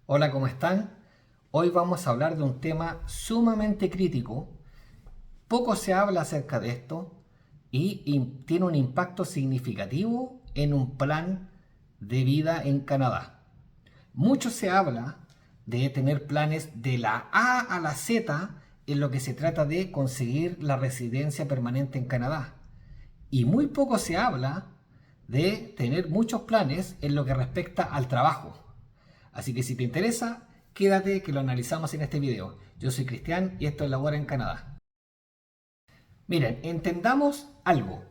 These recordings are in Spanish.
Hola, ¿cómo están? Hoy vamos a hablar de un tema sumamente crítico. Poco se habla acerca de esto y tiene un impacto significativo en un plan de vida en Canadá. Mucho se habla de tener planes de la A a la Z en lo que se trata de conseguir la residencia permanente en Canadá. Y muy poco se habla de tener muchos planes en lo que respecta al trabajo. Así que si te interesa, quédate que lo analizamos en este video. Yo soy Cristian y esto es Labora en Canadá. Miren, entendamos algo.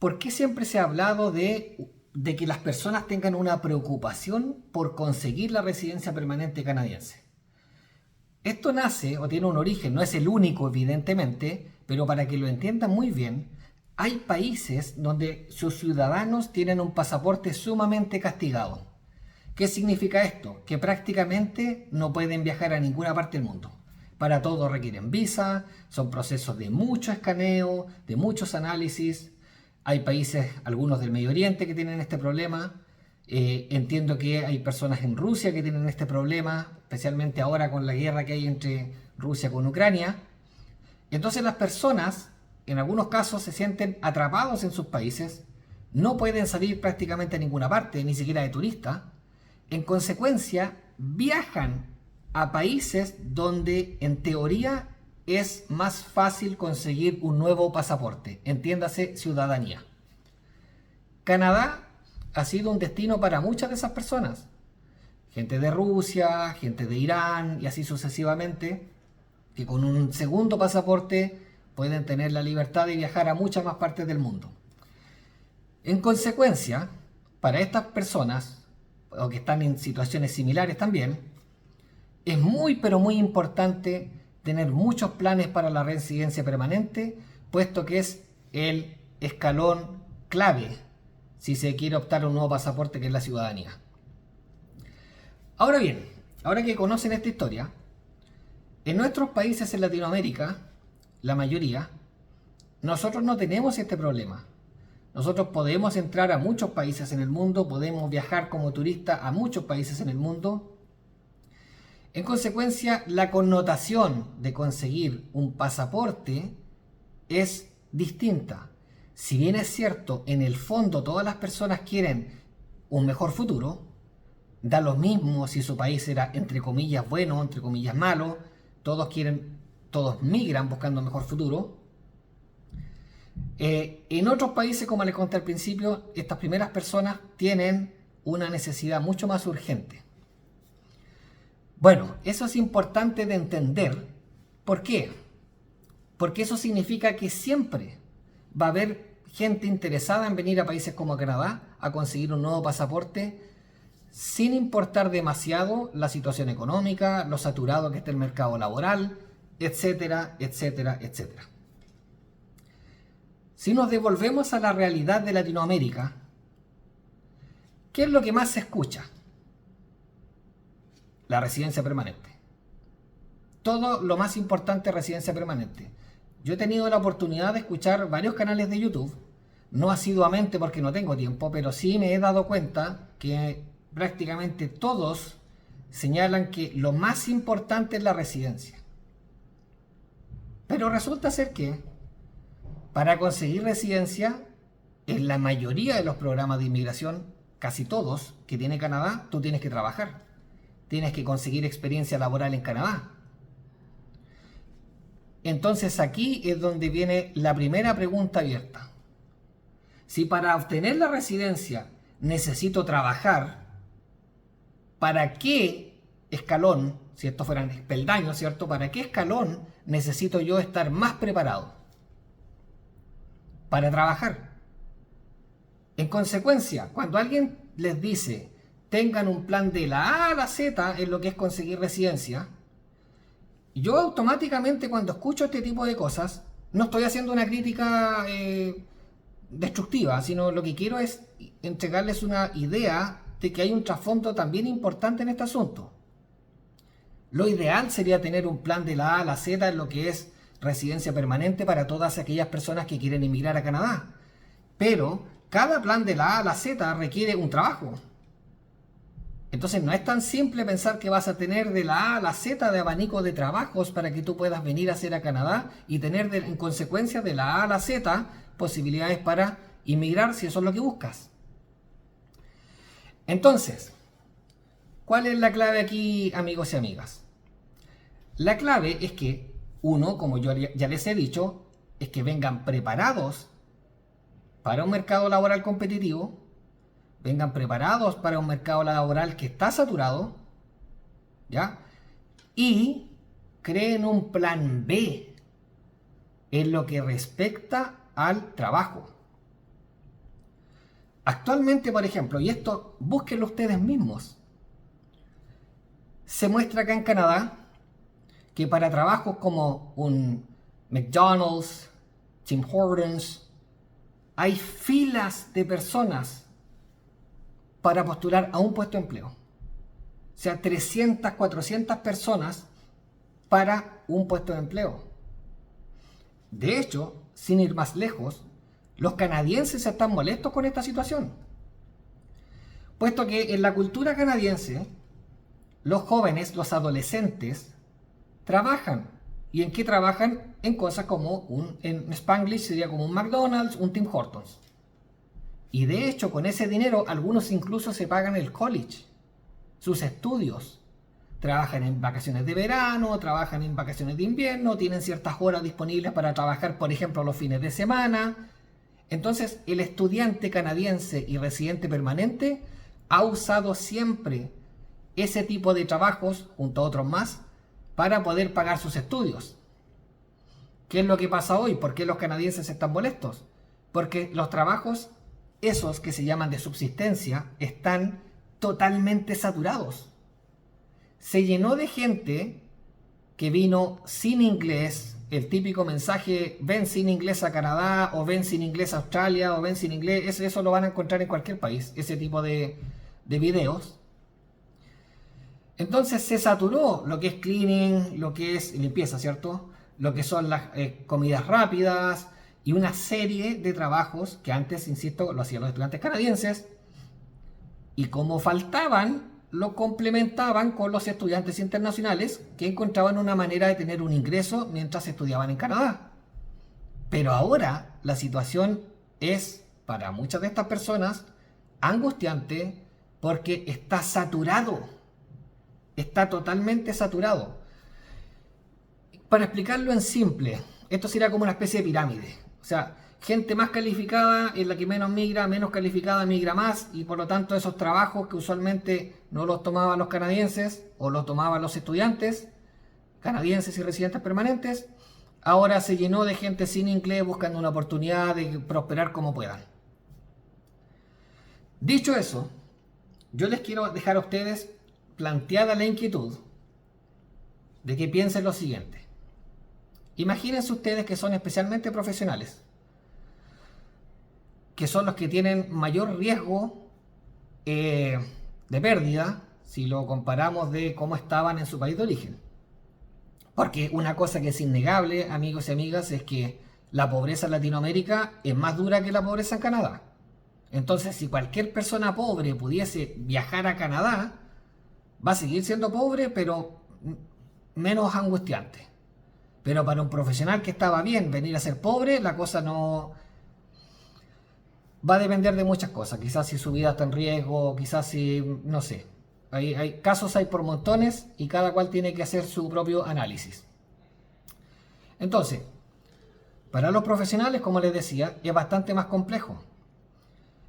¿Por qué siempre se ha hablado de que las personas tengan una preocupación por conseguir la residencia permanente canadiense? Esto nace o tiene un origen, no es el único evidentemente, pero para que lo entiendan muy bien, hay países donde sus ciudadanos tienen un pasaporte sumamente castigado. ¿Qué significa esto? Que prácticamente no pueden viajar a ninguna parte del mundo. Para todo requieren visa, son procesos de mucho escaneo, de muchos análisis. Hay países, algunos del Medio Oriente, que tienen este problema. Entiendo que hay personas en Rusia que tienen este problema, especialmente ahora con la guerra que hay entre Rusia con Ucrania. Entonces las personas, en algunos casos, se sienten atrapados en sus países, no pueden salir prácticamente a ninguna parte, ni siquiera de turista. En consecuencia, viajan a países donde en teoría es más fácil conseguir un nuevo pasaporte, entiéndase ciudadanía. Canadá ha sido un destino para muchas de esas personas. Gente de Rusia, gente de Irán y así sucesivamente, que con un segundo pasaporte pueden tener la libertad de viajar a muchas más partes del mundo. En consecuencia, para estas personas, o que están en situaciones similares también, es muy pero muy importante tener muchos planes para la residencia permanente, puesto que es el escalón clave si se quiere optar a un nuevo pasaporte que es la ciudadanía. Ahora bien, ahora que conocen esta historia, en nuestros países en Latinoamérica, la mayoría, nosotros no tenemos este problema. Nosotros podemos entrar a muchos países en el mundo, podemos viajar como turista a muchos países en el mundo. En consecuencia, la connotación de conseguir un pasaporte es distinta. Si bien es cierto, en el fondo todas las personas quieren un mejor futuro, da lo mismo si su país era entre comillas bueno, entre comillas malo, todos migran buscando un mejor futuro. En otros países, como les conté al principio, estas primeras personas tienen una necesidad mucho más urgente. Bueno, eso es importante de entender. ¿Por qué? Porque eso significa que siempre va a haber gente interesada en venir a países como Canadá a conseguir un nuevo pasaporte sin importar demasiado la situación económica, lo saturado que esté el mercado laboral, etcétera, etcétera, etcétera. Si nos devolvemos a la realidad de Latinoamérica, ¿qué es lo que más se escucha? La residencia permanente. Todo lo más importante es residencia permanente. Yo he tenido la oportunidad de escuchar varios canales de YouTube, no asiduamente porque no tengo tiempo, pero sí me he dado cuenta que prácticamente todos señalan que lo más importante es la residencia. Pero resulta ser que para conseguir residencia, en la mayoría de los programas de inmigración, casi todos que tiene Canadá, tú tienes que trabajar. Tienes que conseguir experiencia laboral en Canadá. Entonces aquí es donde viene la primera pregunta abierta. Si para obtener la residencia necesito trabajar, ¿para qué escalón, si estos fueran peldaños, ¿cierto? ¿Para qué escalón necesito yo estar más preparado? Para trabajar. En consecuencia, cuando alguien les dice tengan un plan de la A a la Z en lo que es conseguir residencia, yo automáticamente cuando escucho este tipo de cosas, no estoy haciendo una crítica destructiva, sino lo que quiero es entregarles una idea de que hay un trasfondo también importante en este asunto. Lo ideal sería tener un plan de la A a la Z en lo que es residencia permanente para todas aquellas personas que quieren emigrar a Canadá. Pero cada plan de la A a la Z requiere un trabajo. Entonces no es tan simple pensar que vas a tener de la A a la Z de abanico de trabajos para que tú puedas venir a hacer a Canadá y tener en consecuencia de la A a la Z posibilidades para inmigrar si eso es lo que buscas. Entonces, ¿cuál es la clave aquí, amigos y amigas? La clave es que, uno, como yo ya les he dicho, es que vengan preparados para un mercado laboral competitivo, vengan preparados para un mercado laboral que está saturado, ¿ya? Y creen un plan B en lo que respecta al trabajo. Actualmente, por ejemplo, y esto búsquenlo ustedes mismos, se muestra acá en Canadá que para trabajos como un McDonald's, Tim Hortons, hay filas de personas para postular a un puesto de empleo. O sea, 300, 400 personas para un puesto de empleo. De hecho, sin ir más lejos, los canadienses están molestos con esta situación. Puesto que en la cultura canadiense, los jóvenes, los adolescentes, trabajan. ¿Y en qué trabajan? En cosas como, en Spanglish sería como un McDonald's, un Tim Hortons. Y de hecho, con ese dinero, algunos incluso se pagan el college, sus estudios. Trabajan en vacaciones de verano, trabajan en vacaciones de invierno, tienen ciertas horas disponibles para trabajar, por ejemplo, los fines de semana. Entonces, el estudiante canadiense y residente permanente ha usado siempre ese tipo de trabajos, junto a otros más, para poder pagar sus estudios. ¿Qué es lo que pasa hoy? ¿Por qué los canadienses están molestos? Porque los trabajos, esos que se llaman de subsistencia, están totalmente saturados. Se llenó de gente que vino sin inglés, el típico mensaje, ven sin inglés a Canadá, o ven sin inglés a Australia, o ven sin inglés, eso lo van a encontrar en cualquier país, ese tipo de videos. Entonces se saturó lo que es cleaning, lo que es limpieza, ¿cierto? Lo que son las comidas rápidas y una serie de trabajos que antes, insisto, lo hacían los estudiantes canadienses, y como faltaban, lo complementaban con los estudiantes internacionales que encontraban una manera de tener un ingreso mientras estudiaban en Canadá. Pero ahora la situación es, para muchas de estas personas, angustiante porque está saturado. Está totalmente saturado. Para explicarlo en simple, esto sería como una especie de pirámide. O sea, gente más calificada es la que menos migra, menos calificada migra más, y por lo tanto esos trabajos que usualmente no los tomaban los canadienses o los tomaban los estudiantes canadienses y residentes permanentes, ahora se llenó de gente sin inglés buscando una oportunidad de prosperar como puedan. Dicho eso, yo les quiero dejar a ustedes planteada la inquietud de que piensen lo siguiente. Imagínense ustedes que son especialmente profesionales, que son los que tienen mayor riesgo de pérdida si lo comparamos de cómo estaban en su país de origen. Porque una cosa que es innegable, amigos y amigas, es que la pobreza en Latinoamérica es más dura que la pobreza en Canadá. Entonces, si cualquier persona pobre pudiese viajar a Canadá, va a seguir siendo pobre, pero menos angustiante. Pero para un profesional que estaba bien venir a ser pobre, la cosa no... va a depender de muchas cosas. Quizás si su vida está en riesgo, quizás si... no sé. Hay casos, hay por montones, y cada cual tiene que hacer su propio análisis. Entonces, para los profesionales, como les decía, es bastante más complejo.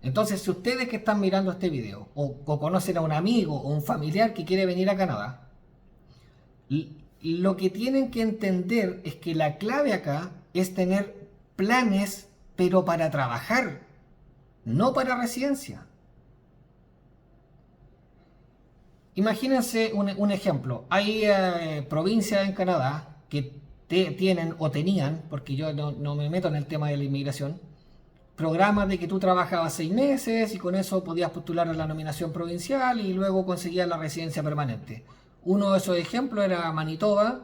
Entonces, si ustedes que están mirando este video, o conocen a un amigo o un familiar que quiere venir a Canadá, lo que tienen que entender es que la clave acá es tener planes, pero para trabajar, no para residencia. Imagínense un ejemplo. Hay provincias en Canadá que tienen o tenían, porque yo no me meto en el tema de la inmigración, programas de que tú trabajabas 6 meses y con eso podías postular a la nominación provincial y luego conseguías la residencia permanente. Uno de esos ejemplos era Manitoba,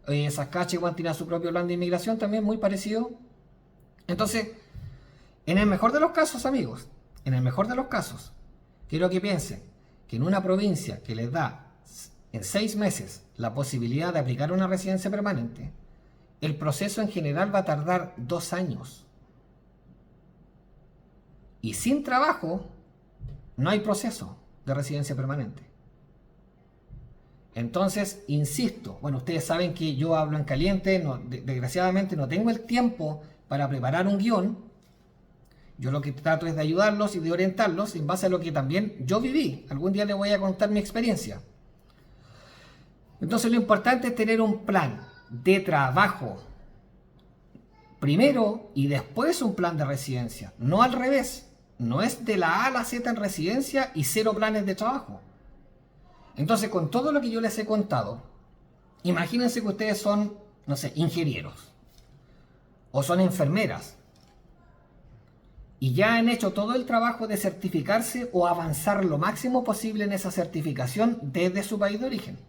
Saskatchewan tiene su propio plan de inmigración también muy parecido. Entonces, en el mejor de los casos, amigos, en el mejor de los casos, quiero que piensen que en una provincia que les da en 6 meses la posibilidad de aplicar una residencia permanente, el proceso en general va a tardar 2 años. Y sin trabajo no hay proceso de residencia permanente. Entonces, insisto, bueno, ustedes saben que yo hablo en caliente, desgraciadamente no tengo el tiempo para preparar un guión. Yo lo que trato es de ayudarlos y de orientarlos en base a lo que también yo viví. Algún día les voy a contar mi experiencia. Entonces lo importante es tener un plan de trabajo primero y después un plan de residencia. No al revés. No es de la A a la Z en residencia y 0 planes de trabajo. Entonces, con todo lo que yo les he contado, imagínense que ustedes son, no sé, ingenieros o son enfermeras y ya han hecho todo el trabajo de certificarse o avanzar lo máximo posible en esa certificación desde su país de origen.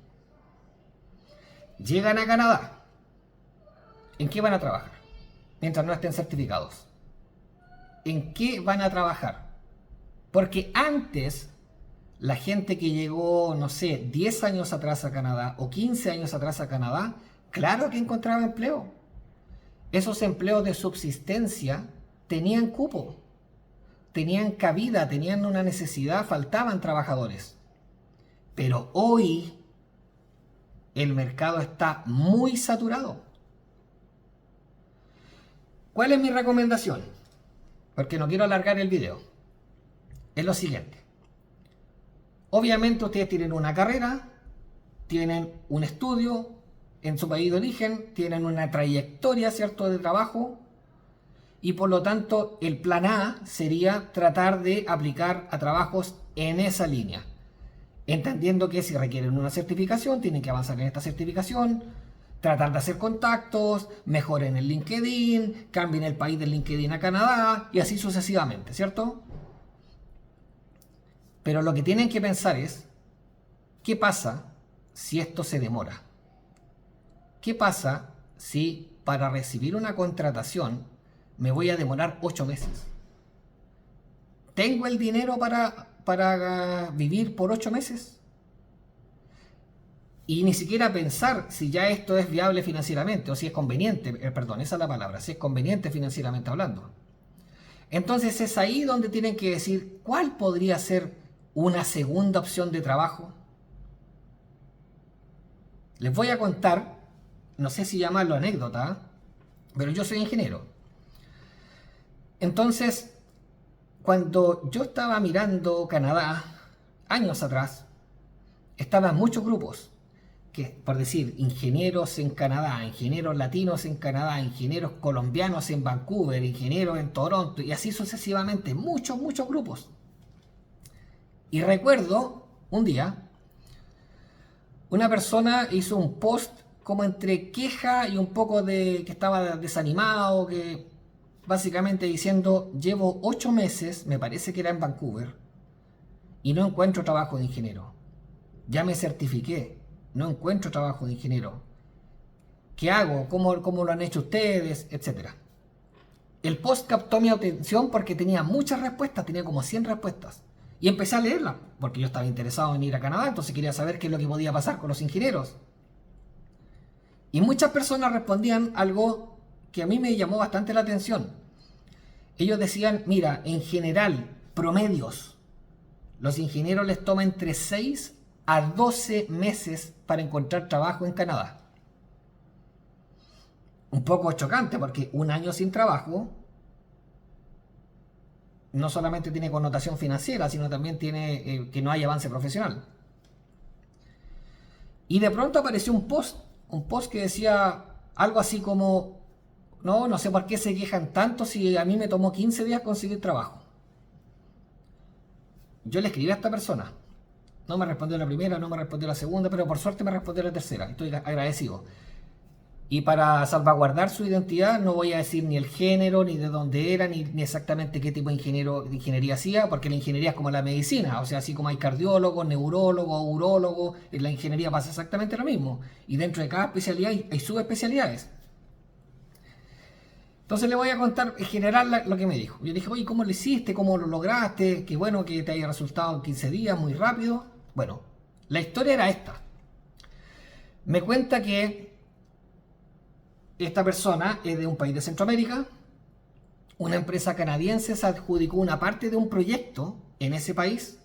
Llegan a Canadá. ¿En qué van a trabajar? Mientras no estén certificados. ¿En qué van a trabajar? Porque antes, la gente que llegó, no sé, 10 años atrás a Canadá o 15 años atrás a Canadá, claro que encontraba empleo. Esos empleos de subsistencia tenían cupo, tenían cabida, tenían una necesidad, faltaban trabajadores. Pero hoy el mercado está muy saturado. ¿Cuál es mi recomendación? Porque no quiero alargar el video. Es lo siguiente. Obviamente ustedes tienen una carrera, tienen un estudio en su país de origen, tienen una trayectoria, ¿cierto?, de trabajo, y por lo tanto el plan A sería tratar de aplicar a trabajos en esa línea. Entendiendo que si requieren una certificación, tienen que avanzar en esta certificación, tratar de hacer contactos, mejoren el LinkedIn, cambien el país del LinkedIn a Canadá y así sucesivamente, ¿cierto? Pero lo que tienen que pensar es, ¿qué pasa si esto se demora? ¿Qué pasa si para recibir una contratación me voy a demorar 8 meses? ¿Tengo el dinero para vivir por 8 meses? Y ni siquiera pensar si ya esto es viable financieramente o si es conveniente, perdón, esa es la palabra, si es conveniente financieramente hablando. Entonces es ahí donde tienen que decir cuál podría ser una segunda opción de trabajo. Les voy a contar, no sé si llamarlo anécdota, pero yo soy ingeniero. Entonces, cuando yo estaba mirando Canadá, años atrás, estaban muchos grupos, que, por decir, ingenieros en Canadá, ingenieros latinos en Canadá, ingenieros colombianos en Vancouver, ingenieros en Toronto, y así sucesivamente, muchos grupos. Y recuerdo, un día, una persona hizo un post como entre queja y un poco de que estaba desanimado, que básicamente diciendo, llevo 8 meses, me parece que era en Vancouver, y no encuentro trabajo de ingeniero. Ya me certifiqué, no encuentro trabajo de ingeniero. ¿Qué hago? ¿Cómo lo han hecho ustedes? Etcétera. El post captó mi atención porque tenía muchas respuestas, tenía como 100 respuestas. Y empecé a leerla, porque yo estaba interesado en ir a Canadá, entonces quería saber qué es lo que podía pasar con los ingenieros. Y muchas personas respondían algo que a mí me llamó bastante la atención. Ellos decían, mira, en general, promedios, los ingenieros les toma entre 6 a 12 meses para encontrar trabajo en Canadá. Un poco chocante porque un año sin trabajo no solamente tiene connotación financiera, sino también tiene que no hay avance profesional. Y de pronto apareció un post que decía algo así como, no sé por qué se quejan tanto si a mí me tomó 15 días conseguir trabajo. Yo le escribí a esta persona. No me respondió la primera, no me respondió la segunda, pero por suerte me respondió la tercera. Estoy agradecido. Y para salvaguardar su identidad no voy a decir ni el género, ni de dónde era, ni exactamente qué tipo de ingeniería hacía, porque la ingeniería es como la medicina. O sea, así como hay cardiólogos, neurólogos, urólogos, en la ingeniería pasa exactamente lo mismo. Y dentro de cada especialidad hay subespecialidades. Entonces le voy a contar en general lo que me dijo. Yo dije, oye, ¿cómo lo hiciste? ¿Cómo lo lograste? Qué bueno que te haya resultado en 15 días, muy rápido. Bueno, la historia era esta. Me cuenta que esta persona es de un país de Centroamérica. Una empresa canadiense se adjudicó una parte de un proyecto en ese país.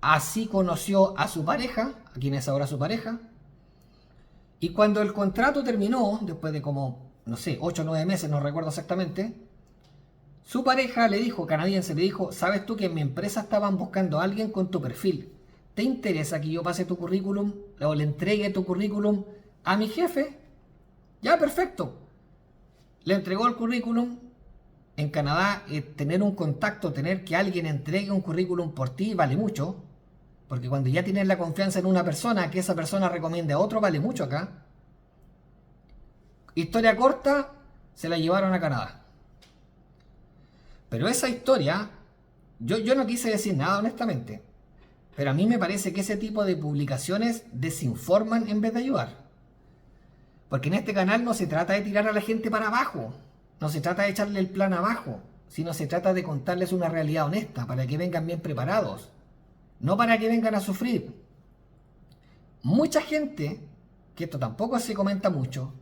Así conoció a su pareja, a quien es ahora su pareja. Y cuando el contrato terminó, después de como, no sé, 8 o 9 meses, no recuerdo exactamente, su pareja le dijo, canadiense, le dijo, ¿sabes tú que en mi empresa estaban buscando a alguien con tu perfil? ¿Te interesa que yo pase tu currículum o le entregue tu currículum a mi jefe? Ya, perfecto. Le entregó el currículum. En Canadá, tener un contacto, tener que alguien entregue un currículum por ti vale mucho. Porque cuando ya tienes la confianza en una persona, que esa persona recomiende a otro, vale mucho acá. Historia corta, se la llevaron a Canadá. Pero esa historia, yo no quise decir nada honestamente. Pero a mí me parece que ese tipo de publicaciones desinforman en vez de ayudar. Porque en este canal no se trata de tirar a la gente para abajo. No se trata de echarle el plan abajo. Sino se trata de contarles una realidad honesta para que vengan bien preparados. No para que vengan a sufrir. Mucha gente, que esto tampoco se comenta mucho,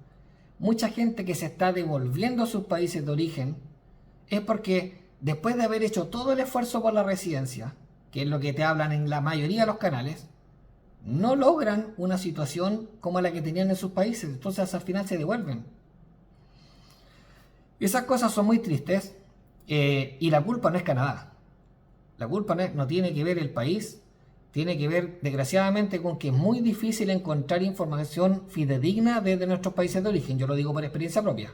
mucha gente que se está devolviendo a sus países de origen, es porque después de haber hecho todo el esfuerzo por la residencia, que es lo que te hablan en la mayoría de los canales, no logran una situación como la que tenían en sus países, entonces al final se devuelven. Y esas cosas son muy tristes, y la culpa no es Canadá. La culpa no tiene que ver el país, tiene que ver desgraciadamente con que es muy difícil encontrar información fidedigna desde nuestros países de origen. Yo lo digo por experiencia propia.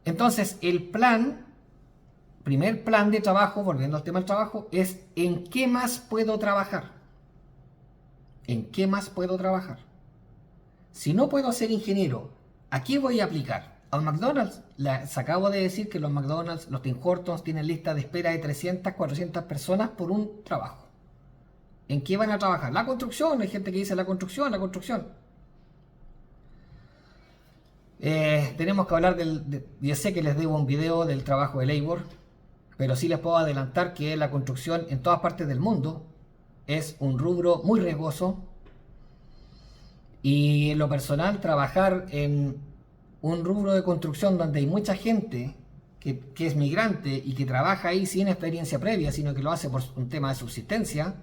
Entonces, el primer plan de trabajo, volviendo al tema del trabajo, es ¿en qué más puedo trabajar? ¿En qué más puedo trabajar? Si no puedo ser ingeniero, ¿a qué voy a aplicar? Al McDonald's. Les acabo de decir que los McDonald's, los Tim Hortons tienen lista de espera de 300, 400 personas por un trabajo. ¿En qué van a trabajar? La construcción. Hay gente que dice la construcción. Tenemos que hablar yo sé que les debo un video del trabajo de labor, pero sí les puedo adelantar que la construcción en todas partes del mundo es un rubro muy riesgoso. Y en lo personal, trabajar en un rubro de construcción donde hay mucha gente que es migrante y que trabaja ahí sin experiencia previa, sino que lo hace por un tema de subsistencia,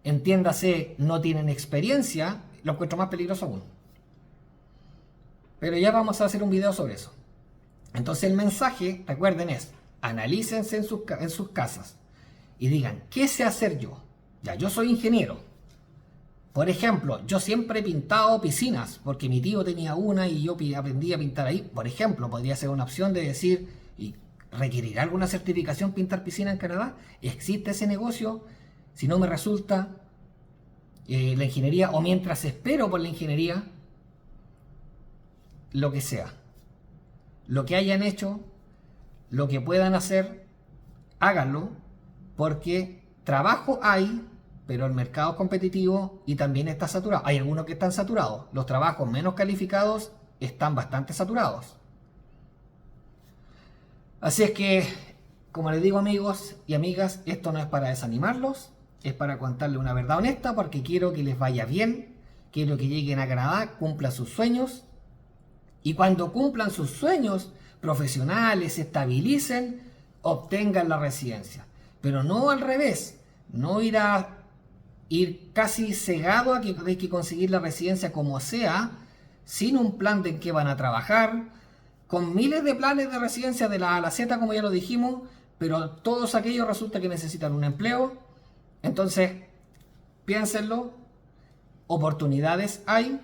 entiéndase, no tienen experiencia, lo encuentro más peligroso aún. Pero ya vamos a hacer un video sobre eso. Entonces el mensaje, recuerden, es analícense en sus casas y digan, ¿qué sé hacer yo? Ya, yo soy ingeniero. Por ejemplo, yo siempre he pintado piscinas porque mi tío tenía una y yo aprendí a pintar ahí. Por ejemplo, podría ser una opción de decir, ¿y requerirá alguna certificación pintar piscina en Canadá? ¿Existe ese negocio? Si no me resulta la ingeniería, o mientras espero por la ingeniería, lo que sea. Lo que hayan hecho, lo que puedan hacer, háganlo, porque trabajo hay, pero el mercado es competitivo y también está saturado. Hay algunos que están saturados. Los trabajos menos calificados están bastante saturados. Así es que, como les digo, amigos y amigas, esto no es para desanimarlos, es para contarles una verdad honesta, porque quiero que les vaya bien, quiero que lleguen a Canadá, cumplan sus sueños, y cuando cumplan sus sueños profesionales, se estabilicen, obtengan la residencia. Pero no al revés, no ir casi cegado a que hay que conseguir la residencia como sea, sin un plan de en qué van a trabajar, con miles de planes de residencia de la A a la Z, como ya lo dijimos, pero todos aquellos resulta que necesitan un empleo. Entonces, piénsenlo, oportunidades hay.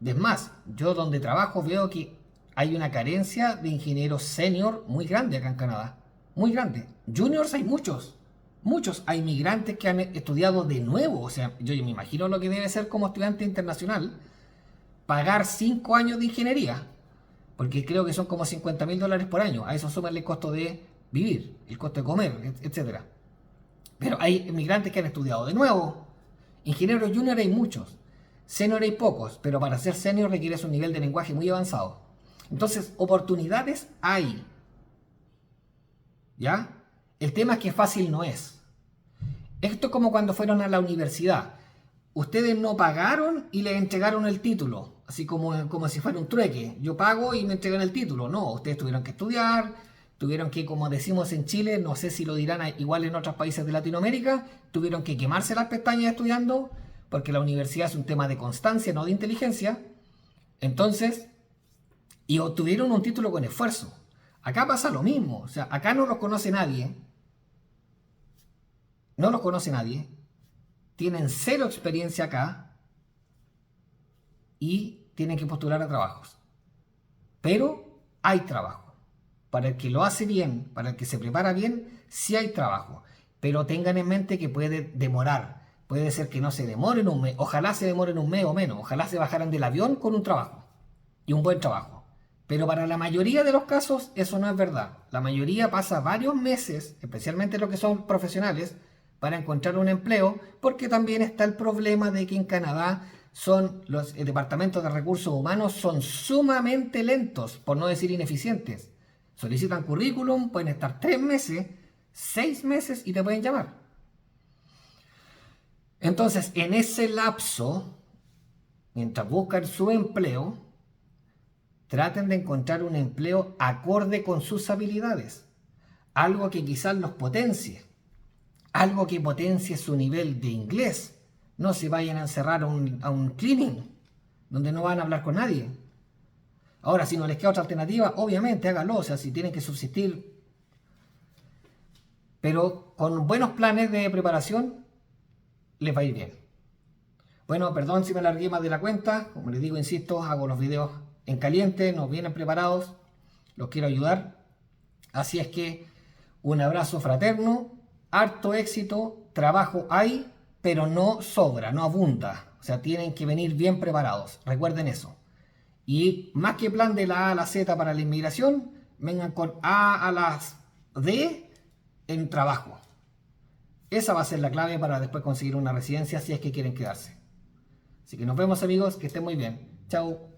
Es más, yo donde trabajo veo que hay una carencia de ingenieros senior muy grande acá en Canadá, muy grande. Juniors hay muchos. Hay migrantes que han estudiado de nuevo. O sea, yo me imagino lo que debe ser como estudiante internacional pagar 5 años de ingeniería, porque creo que son como $50,000 por año. A eso súmale el costo de vivir, el costo de comer, etc. Pero hay migrantes que han estudiado de nuevo. Ingenieros junior hay muchos, senior hay pocos, pero para ser senior requieres un nivel de lenguaje muy avanzado. Entonces, oportunidades hay. ¿Ya? El tema es que fácil no es. Esto es como cuando fueron a la universidad. Ustedes no pagaron y les entregaron el título, así como si fuera un trueque. Yo pago y me entregan el título. No, ustedes tuvieron que estudiar, tuvieron que, como decimos en Chile, no sé si lo dirán igual en otros países de Latinoamérica, tuvieron que quemarse las pestañas estudiando, porque la universidad es un tema de constancia, no de inteligencia. Entonces, y obtuvieron un título con esfuerzo. Acá pasa lo mismo, o sea, acá no los conoce nadie, no los conoce nadie, tienen cero experiencia acá y tienen que postular a trabajos. Pero hay trabajo. Para el que lo hace bien, para el que se prepara bien, sí hay trabajo. Pero tengan en mente que puede demorar. Puede ser que no se demoren un mes, ojalá se demoren un mes o menos, ojalá se bajaran del avión con un trabajo y un buen trabajo. Pero para la mayoría de los casos eso no es verdad. La mayoría pasa varios meses, especialmente los que son profesionales, para encontrar un empleo, porque también está el problema de que en Canadá los departamentos de recursos humanos son sumamente lentos, por no decir ineficientes. Solicitan currículum, pueden estar 3 meses, 6 meses y te pueden llamar. Entonces, en ese lapso, mientras buscan su empleo, traten de encontrar un empleo acorde con sus habilidades. Algo que quizás los potencie. Algo que potencie su nivel de inglés. No se vayan a encerrar a un cleaning, donde no van a hablar con nadie. Ahora, si no les queda otra alternativa, obviamente háganlo. O sea, si tienen que subsistir. Pero con buenos planes de preparación, les va a ir bien. Bueno, perdón si me alargué más de la cuenta. Como les digo, insisto, hago los videos en caliente, nos vienen preparados. Los quiero ayudar. Así es que un abrazo fraterno, harto éxito, trabajo hay, pero no sobra, no abunda. O sea, tienen que venir bien preparados. Recuerden eso. Y más que plan de la A a la Z para la inmigración, vengan con A a las D en trabajo. Esa va a ser la clave para después conseguir una residencia si es que quieren quedarse. Así que nos vemos, amigos, que estén muy bien. Chao.